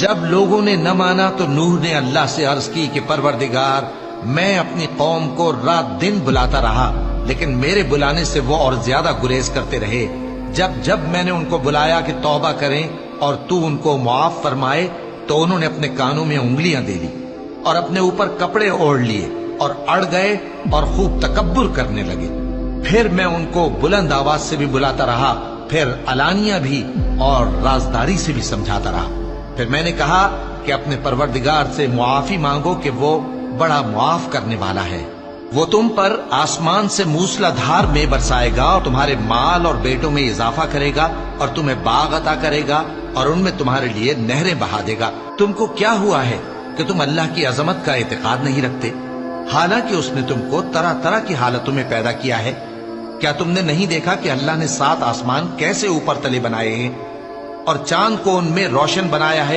جب لوگوں نے نہ مانا تو نوح نے اللہ سے عرض کی کہ پروردگار میں اپنی قوم کو رات دن بلاتا رہا، لیکن میرے بلانے سے وہ اور زیادہ گریز کرتے رہے۔ جب میں نے ان کو بلایا کہ توبہ کریں اور تو ان کو معاف فرمائے تو انہوں نے اپنے کانوں میں انگلیاں دے لی اور اپنے اوپر کپڑے اوڑھ لیے اور اڑ گئے اور خوب تکبر کرنے لگے۔ پھر میں ان کو بلند آواز سے بھی بلاتا رہا، پھر علانیہ بھی اور رازداری سے بھی سمجھاتا رہا۔ پھر میں نے کہا کہ اپنے پروردگار سے معافی مانگو کہ وہ بڑا معاف کرنے والا ہے۔ وہ تم پر آسمان سے موسلا دھار میں برسائے گا اور تمہارے مال اور بیٹوں میں اضافہ کرے گا اور تمہیں باغ عطا کرے گا اور ان میں تمہارے لیے نہریں بہا دے گا۔ تم کو کیا ہوا ہے کہ تم اللہ کی عظمت کا اعتقاد نہیں رکھتے، حالانکہ اس نے تم کو طرح طرح کی حالتوں میں پیدا کیا ہے؟ کیا تم نے نہیں دیکھا کہ اللہ نے 7 آسمان کیسے اوپر تلے بنائے ہیں اور چاند کو ان میں روشن بنایا ہے